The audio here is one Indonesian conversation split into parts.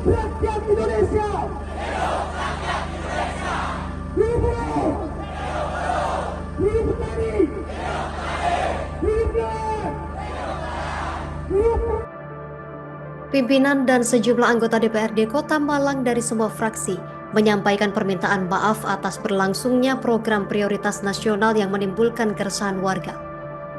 rakyat Indonesia. Hidup buruh. Hidup petani. Hidup nelayan. Hidup. Pimpinan dan sejumlah anggota DPRD Kota Malang dari semua fraksi menyampaikan permintaan maaf atas berlangsungnya program prioritas nasional yang menimbulkan keresahan warga.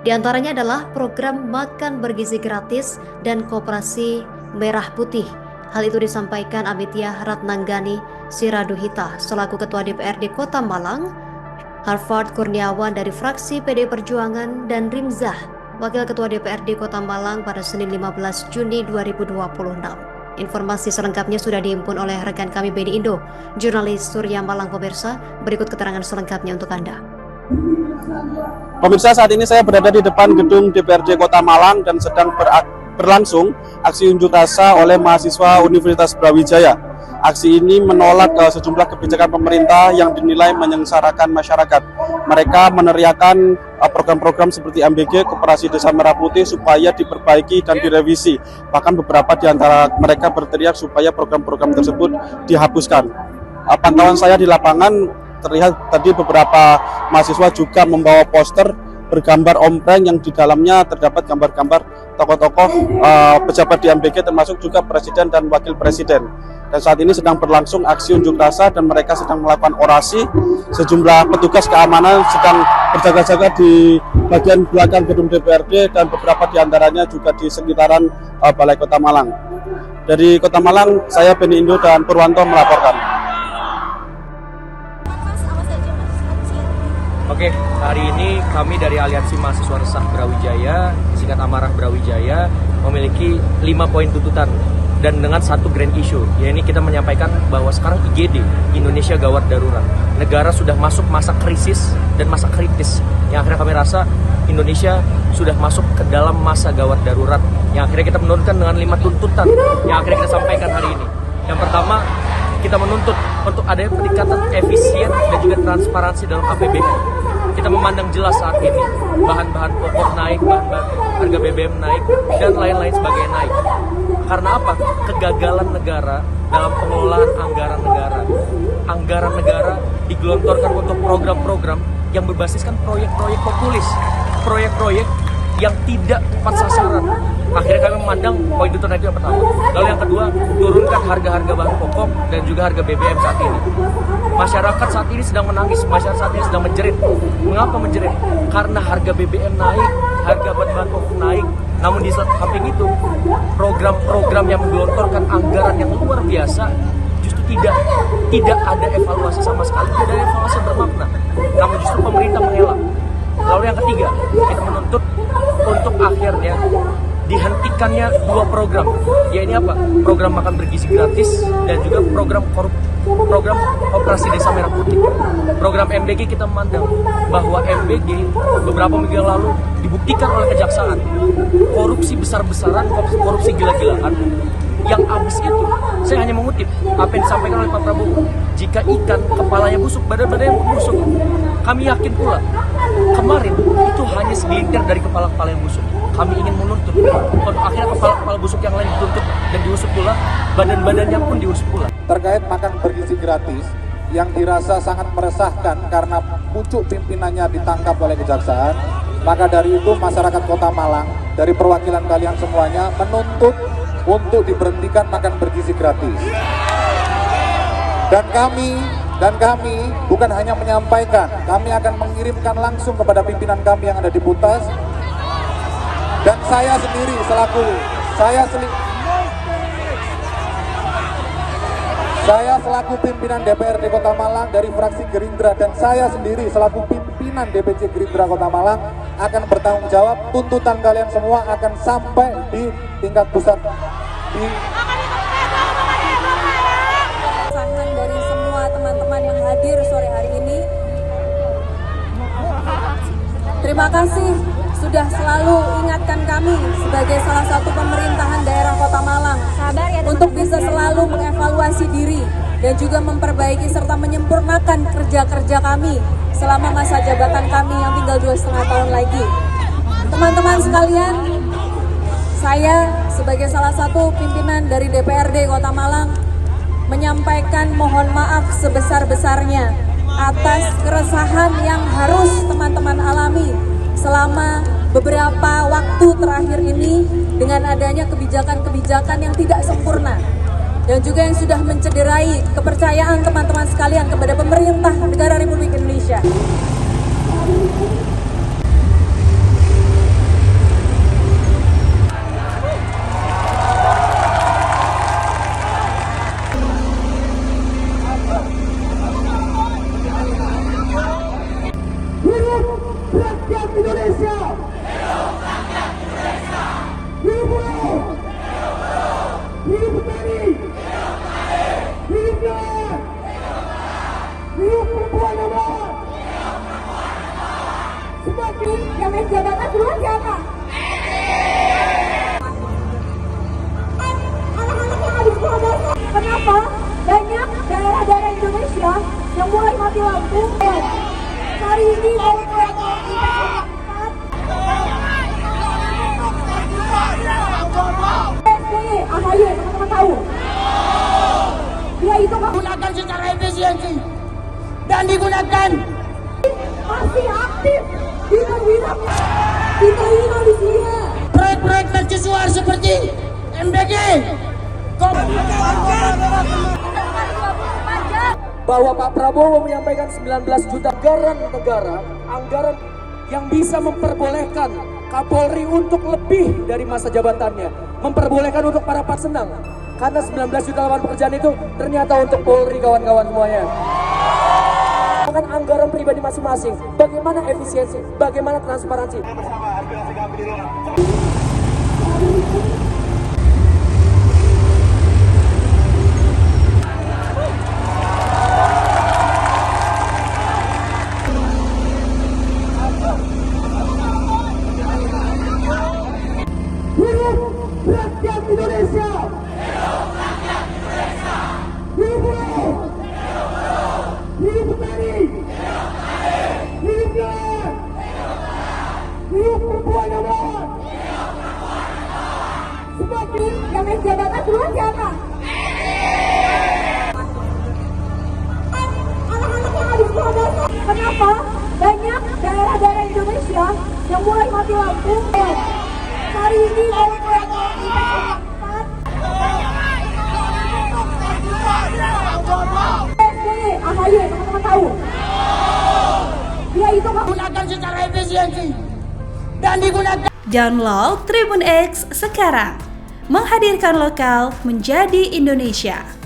Di antaranya adalah program makan bergizi gratis dan koperasi merah putih. Hal itu disampaikan Amitya Ratnanggani Siraduhita selaku Ketua DPRD Kota Malang, Harvard Kurniawan dari fraksi PD Perjuangan, dan Rimzah, Wakil Ketua DPRD Kota Malang pada Senin 15 Juni 2026. Informasi selengkapnya sudah dihimpun oleh rekan kami Beni Indo, jurnalis Surya Malang. Pemirsa, berikut keterangan selengkapnya untuk Anda. Pemirsa, saat ini saya berada di depan gedung DPRD Kota Malang dan sedang berlangsung aksi unjuk rasa oleh mahasiswa Universitas Brawijaya. Aksi ini menolak sejumlah kebijakan pemerintah yang dinilai menyengsarakan masyarakat. Mereka meneriakan program-program seperti MBG, Koperasi Desa Merah Putih supaya diperbaiki dan direvisi. Bahkan beberapa di antara mereka berteriak supaya program-program tersebut dihapuskan. Pantauan saya di lapangan terlihat tadi beberapa mahasiswa juga membawa poster bergambar ompreng yang di dalamnya terdapat gambar-gambar tokoh-tokoh pejabat di MBG termasuk juga presiden dan wakil presiden. Dan saat ini sedang berlangsung aksi unjuk rasa dan mereka sedang melakukan orasi. Sejumlah petugas keamanan sedang berjaga-jaga di bagian belakang gedung DPRD dan beberapa di antaranya juga di sekitaran Balai Kota Malang. Dari Kota Malang, saya Beni Indo dan Purwanto melaporkan. Oke, hari ini kami dari Aliansi Mahasiswa Resah Brawijaya, singkat Amarah Brawijaya, memiliki 5 poin tuntutan dan dengan satu grand issue, yaitu kita menyampaikan bahwa sekarang IGD, Indonesia Gawat Darurat. Negara sudah masuk masa krisis dan masa kritis, yang akhirnya kami rasa Indonesia sudah masuk ke dalam masa gawat darurat, yang akhirnya kita menurunkan dengan 5 tuntutan yang akhirnya kita sampaikan hari ini. Yang pertama, kita menuntut untuk adanya peningkatan efisien dan juga transparansi dalam APBN. Kita memandang jelas saat ini bahan-bahan pokok naik, harga BBM naik, dan lain-lain sebagainya naik. Karena apa? Kegagalan negara dalam pengelolaan anggaran negara. Anggaran negara digelontorkan untuk program-program yang berbasiskan proyek-proyek populis, proyek-proyek yang tidak tepat sasaran. Akhirnya kami memandang poin tuntutan itu yang pertama. Lalu yang kedua, turunkan harga-harga bahan pokok dan juga harga BBM saat ini. Masyarakat saat ini sedang menangis, masyarakat saat ini sedang menjerit. Mengapa menjerit? Karena harga BBM naik, harga bahan pokok naik. Namun di samping itu, program-program yang menggelontorkan anggaran yang luar biasa justru tidak ada evaluasi sama sekali, tidak ada evaluasi bermakna. Namun justru pemerintah mengelak. Lalu yang ketiga, kita menuntut untuk akhirnya dihentikannya 2 program, yaitu apa? Program makan bergizi gratis dan juga program Operasi Desa Merah Putih. Program MBG kita memandang bahwa MBG beberapa minggu yang lalu dibuktikan oleh kejaksaan korupsi besar-besaran, korupsi gila-gilaan. Yang habis itu, saya hanya mengutip apa yang disampaikan oleh Pak Prabowo. Jika ikan kepalanya busuk, badan-badannya busuk. Kami yakin pula, kemarin itu hanya segelintir dari kepala-kepala yang busuk. Kami ingin menuntut untuk akhirnya kepala-kepala busuk yang lain dituntut dan diusut pula, badan-badannya pun diusut pula. Terkait makan bergizi gratis yang dirasa sangat meresahkan karena pucuk pimpinannya ditangkap oleh kejaksaan, maka dari itu masyarakat Kota Malang dari perwakilan kalian semuanya menuntut untuk diberhentikan makan bergizi gratis. Dan kami bukan hanya menyampaikan, kami akan mengirimkan langsung kepada pimpinan kami yang ada di Putas. Dan saya sendiri selaku pimpinan DPRD Kota Malang dari fraksi Gerindra, dan saya sendiri selaku pimpinan DPC Gerindra Kota Malang akan bertanggung jawab. Tuntutan kalian semua akan sampai di tingkat pusat. Dari semua teman-teman yang hadir sore hari ini, terima kasih sudah selalu ingatkan kami sebagai salah satu pemerintahan daerah Kota Malang untuk bisa selalu mengevaluasi diri dan juga memperbaiki serta menyempurnakan kerja-kerja kami selama masa jabatan kami yang tinggal 2,5 tahun lagi. Teman-teman sekalian, Saya sebagai salah satu pimpinan dari DPRD Kota Malang menyampaikan mohon maaf sebesar-besarnya atas keresahan yang harus teman-teman alami selama beberapa waktu terakhir ini dengan adanya kebijakan-kebijakan yang tidak sempurna dan juga yang sudah mencederai kepercayaan teman-teman sekalian kepada pemerintah negara Republik Indonesia. Hidup rakyat Indonesia. Hidup buruh. Hidup petani. Hidup nelayan. Hidup perempuan hebat. Semakin yang naik jabatan duluan siapa? Anak-anak yang habis sekolah dasar. Kenapa? Banyak daerah-daerah Indonesia yang mulai mati lampu. Hari ini SBY, AHY, teman-teman tahu. Dia itu menggunakan secara efisiensi dan digunakan masih aktif di bidang kita di sini. Proyek-proyek mercusuar seperti MBG, bahwa Pak Prabowo menyampaikan 19 juta anggaran negara, anggaran yang bisa memperbolehkan Kapolri untuk lebih dari masa jabatannya, memperbolehkan untuk para Paksenang, karena 19 juta lapangan pekerjaan itu ternyata untuk Polri, kawan-kawan semuanya. Dengan anggaran pribadi masing-masing, bagaimana efisiensi, bagaimana transparansi. rakyat Indonesia. Hidup buruh. Hidup petani. Hidup nelayan. Hidup perempuan hebat. Semakin yang naik jabatan duluan siapa? Anak-anak yang habis sekolah dasar. Kenapa? Banyak daerah-daerah Indonesia yang mulai mati lampu. Hari ini SBY, AHY, teman-teman tahu. Dia itu menggunakan secara efisiensi dan digunakan. Download Tribun X sekarang, menghadirkan lokal menjadi Indonesia.